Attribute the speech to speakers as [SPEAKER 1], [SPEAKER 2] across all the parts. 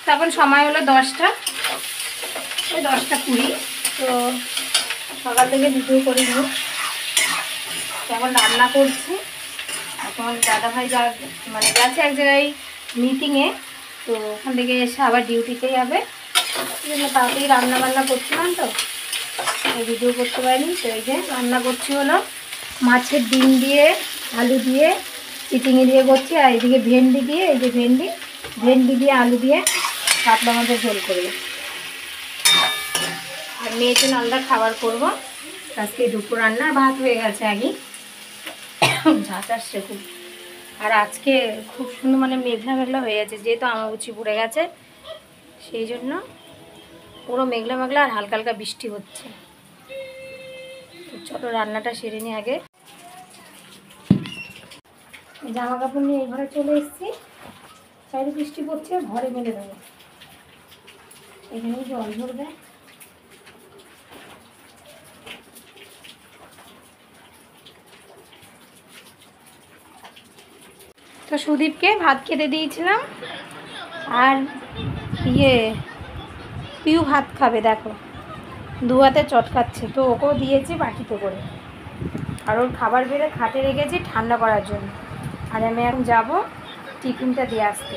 [SPEAKER 1] তখন সময় হলো 10টা, ওই 10টা 20। তো সকাল থেকে ভিডিও করে নিই। এখন রান্না করছি। এখন দাদাভাই মানে গেছে এক জায়গায় মিটিংয়ে, তো ওখান থেকে এসে আবার ডিউটিতে যাবে। এই জন্য তাড়াতাড়ি রান্না বান্না করছিলাম, তো ভিডিও করতে পারিনি। তো এই যে রান্না করছি হলো মাছের ডিম দিয়ে, আলু দিয়ে, চিচিঙে দিয়ে করছি। আর এদিকে ভেন্ডি দিয়ে, এই যে ভেন্ডি দিয়ে আলু দিয়ে কাতলা মাছের ঝোল করবো। আর মেয়ের জন্য আলাদা খাবার করবো। আজকে দুপুর রান্না, ভাত হয়ে গেছে আগেই, ঝাঁচ আসছে খুব। আর আজকে খুব সুন্দর মানে মেঘলা মেঘলা হয়ে গেছে, যেহেতু আমাবুচি পড়ে গেছে সেই জন্য পুরো মেঘলা মেঘলা আর হালকা হালকা বৃষ্টি হচ্ছে। তো চলো রান্নাটা সেরে নিই আগে। জামা কাপড় নিয়ে এই ঘরে চলে এসেছি। বাইরে বৃষ্টি পড়ছে, ঘরে মেলে দেবো। এখানেই জল ভরবে। তো সুদীপকে ভাত খেতে দিয়েছিলাম, আর পিউ ভাত খাবে, দেখো 2 হাতে চটকাচ্ছে। তো ওকেও দিয়েছি বাটিতে করে। আর ওর খাবার বেড়ে খাটে রেখেছি ঠান্ডা করার জন্য। আর আমি এখন যাবো টিফিনটা দিয়ে আসতে।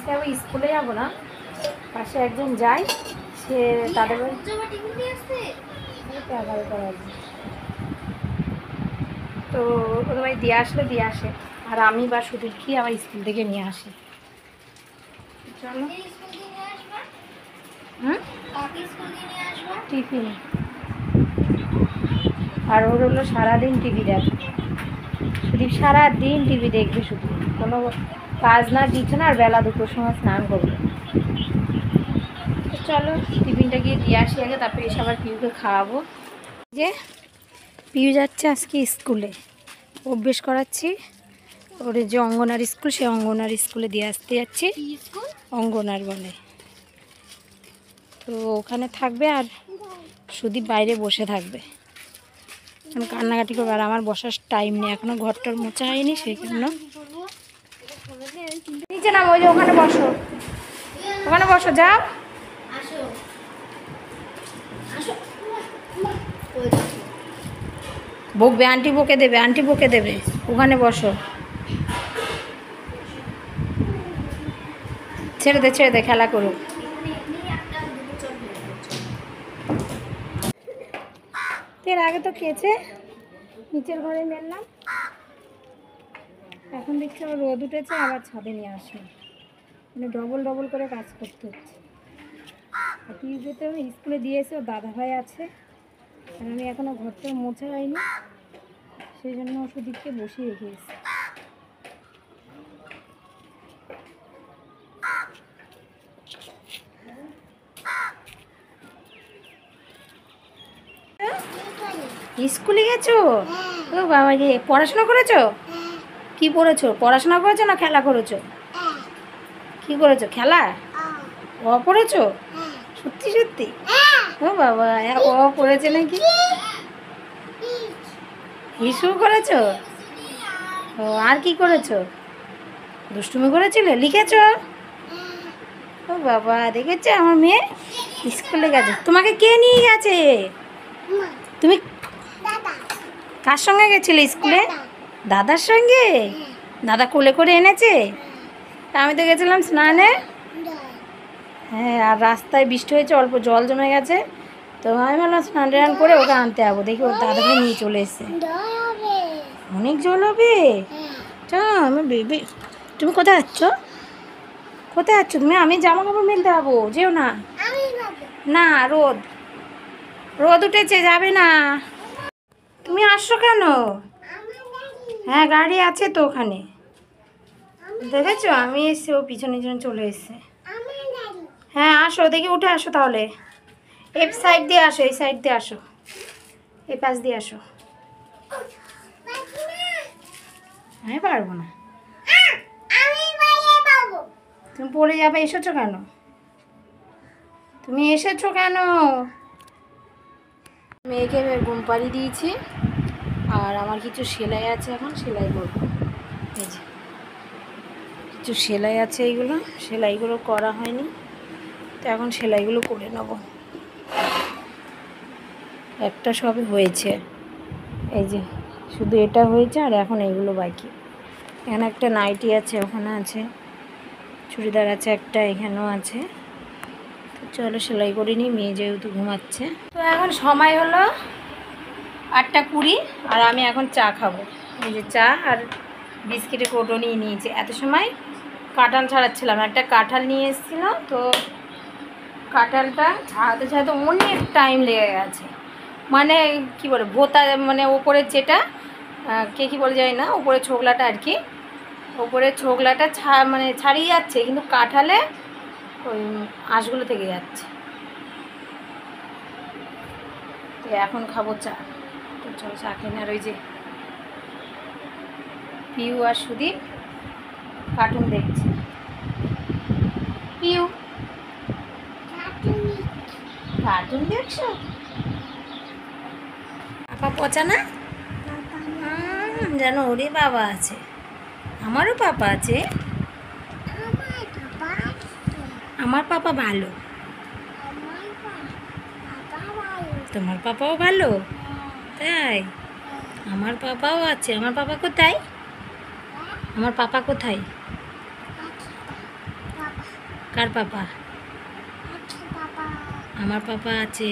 [SPEAKER 1] যাবো, স্কুলে যাবো না, পাশে একজন যায়, সে তাদের তো ওদের বাড়ি দিয়ে আসে। আর আমি বা সুদীপ কি আবার স্কুল থেকে নিয়ে আসি। চলো টিফিন। আর ওর হলো সারাদিন টিভি দেখে। সুদীপ সারাদিন টিভি দেখবে, শুধু কোনো কাজ না দিচ্ছে না। আর বেলা 2টোর সময় স্নান করবে। চলো টিফিনটা গিয়ে দিয়ে আসি আগে, তারপরে এসে আবার পিউকে খাওয়াবো। যে পিউ যাচ্ছে আজকে স্কুলে, অভ্যেস করাচ্ছি। ওর যে অঙ্গনার স্কুল, সে অঙ্গনার স্কুলে দিয়ে আসতে যাচ্ছি। অঙ্গনার বলে, তো ওখানে থাকবে। আর সুদীপ বাইরে বসে থাকবে, কান্নাকাটি করবে। আর আমার বসার টাইম নেই, এখনো ঘরটার মোছা হয়নি, সেই জন্য নিচে নামো। ওই যে ওখানে বসো, যাও। বকবে, আন্টি বকে দেবে। ওখানে বসো, ছেড়ে দে খেলা করুক। এর আগে তো কেচে নিচের ঘরে মেললাম, এখন দেখছি আবার রোদ উঠেছে, আবার ছাদে নিয়ে আসলাম। মানে ডবল করে কাজ করতে হচ্ছে। আর টিউশনিতে স্কুলে দিয়েছে, ও দাদাভাই আছে। আর আমি এখনও ঘরটা মোছা হয়নি, সেই জন্য সুদীপকে বসিয়ে রেখেছি। স্কুলে গেছো? ও বাবা রে, পড়াশোনা করেছো? কি পড়েছো? পড়াশোনা করেছো না খেলা করেছো? কি করেছো? খেলা পড়েছো? সত্যি? ও বাবা, পড়েছে নাকি? হিসু করেছো? ও, আর কি করেছো? দুষ্টুমি করেছিলে? লিখেছো? ও বাবা, দেখেছো আমার মেয়ে স্কুলে গেছে। তোমাকে কে নিয়ে গেছে? তুমি কার সঙ্গে গেছিলে স্কুলে? দাদার সঙ্গে? দাদা কোলে করে এনেছে? আমি তো গেছিলাম স্নানে। হ্যাঁ, আর রাস্তায় বৃষ্টি হয়েছে, অল্প জল জমে গেছে। তো আমি ভাবলাম স্নান করে ওকে আনতে যাবো, দেখি ওর দাদাকে নিয়ে চলে এসছে। অনেক জল হবে? আমি বেবি, তুমি কোথায় যাচ্ছ? তুমি? আমি জামা কাপড় মেলতে যাবো, যেও না। না, রোদ উঠেছে, যাবে না। তুমি আসছো কেন? হ্যাঁ, গাড়ি আছে তো ওখানে, দেখেছো? আমি এসে ও পিছনে চলে এসছে। হ্যাঁ আসো, দেখি উঠে আসো তাহলে। এই সাইড দিয়ে আসো, এই সাইড দিয়ে আসো, এই পাশ দিয়ে আসো। আমি পারবো না। তুমি পড়ে যাবে। এসেছো কেন? মেয়েকে ঘুম পাড়িয়ে দিয়েছি। আর আমার কিছু সেলাই আছে, এখন সেলাই করবো। এই যে কিছু সেলাই আছে, এইগুলো সেলাইগুলো করা হয়নি, তো এখন সেলাইগুলো করে নেব। একটা সবে হয়েছে, এই যে শুধু এটা হয়েছে, আর এখন এইগুলো বাকি। এখানে একটা নাইটি আছে, ওখানে আছে, চুড়িদার আছে একটা, এখানেও আছে। তো চলো সেলাই করে নিই, মেয়ে যেহেতু ঘুমাচ্ছে। তো এখন সময় হলো 8:20, আর আমি এখন চা খাবো। এই যে চা আর বিস্কিটের কৌটো নিয়ে নিয়েছি। এত সময় কাঁঠাল ছাড়াচ্ছিলাম, একটা কাঁঠাল নিয়ে এসেছিল, তো কাঁঠালটা ছাড়াতে ছাড়াতে অনেক টাইম লেগে গেছে। মানে কি বলে ভোতা, মানে ওপরের যেটা কে কী বলে যায় না, ওপরের ছোকলাটা আর কি, ওপরের ছোকলাটা মানে ছাড়িয়ে যাচ্ছে, কিন্তু কাঁঠালে ওই আঁশগুলো থেকে যাচ্ছে। তো এখন খাবো চা। তো চলো চা খেয়ে। আর ওই যে পিউ আর সুদীপ কার্টুন দেখছে। পিউ কার্টুন দেখছো? পাপা পচা না জানো? ওরে বাবা আছে, আমারও পাপা আছে। আমার পাপা ভালো, তোমার পাপাও ভালো? তাই? আমার পাপাও আছে। আমার পাপা কোথায়? আমার পাপা কোথায়? কার পাপা? আমার পাপা আছে।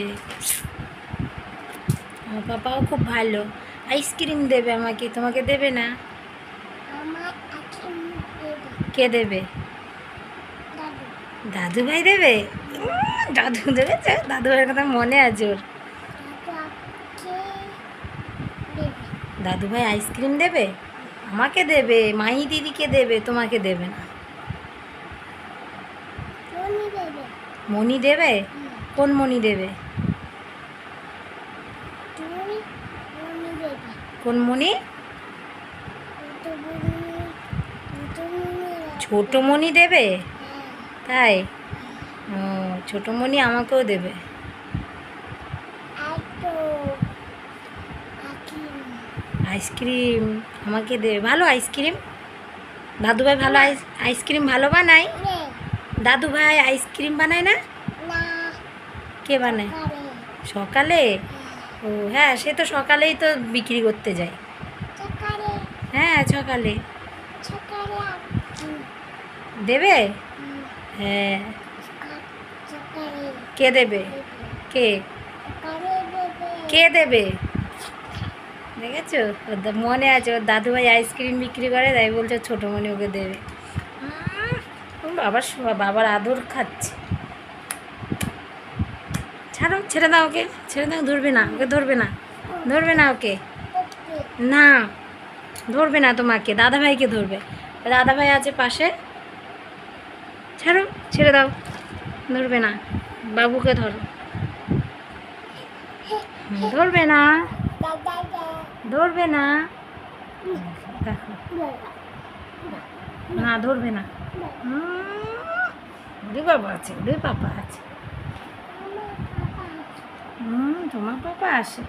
[SPEAKER 1] আমার পাপাও খুব ভালো। আইসক্রিম দেবে আমাকে, তোমাকে দেবে না? কে দেবে? দাদু ভাই দেবে? দাদু দেবে? দাদু ভাইয়ের কথা মনে আছে ওর। দাদু ভাই আইসক্রিম দেবে, আমাকে দেবে, মাহি দিদিকে দেবে, তোমাকে দেবে না। মনি দেবে? কোন মনি দেবে? কোন মনি? ছোট মনি দেবে? তাই? ও, ছোট মনি আমাকেও দেবে। আইসক্রিম আমাকে দেবে, ভালো আইসক্রিম। দাদু ভাই ভালো আইসক্রিম ভালো বানায়? দাদু ভাই আইসক্রিম বানায় না? কে বানায়? সকালে? ও হ্যাঁ, সে তো সকালেই তো বিক্রি করতে যায়। হ্যাঁ সকালে দেবে। হ্যাঁ, কে দেবে? কে কে দেবে? দেখেছো, মনে আছে, ওর দাদু ভাই আইসক্রিম বিক্রি করে, তাই বলছে ছোটো মনি ওকে দেবে। বাবার আদর খাচ্ছে। ছাড়ো, ছেড়ে দাও ওকে, ছেড়ে দাও। ধরবে না ওকে, ধরবে না, ধরবে না ওকে, না ধরবে না তোমাকে, দাদা ভাইকে ধরবে। দাদা ভাই আছে পাশে। ছাড়ো, ছেড়ে দাও, ধরবে না। বাবুকে ধরো। ধরবে না, ধরবে না, দেখো না, ধরবে না। ওরে বাবা আছে, ওরে পাপা আছে। তোমার পাপা আসে।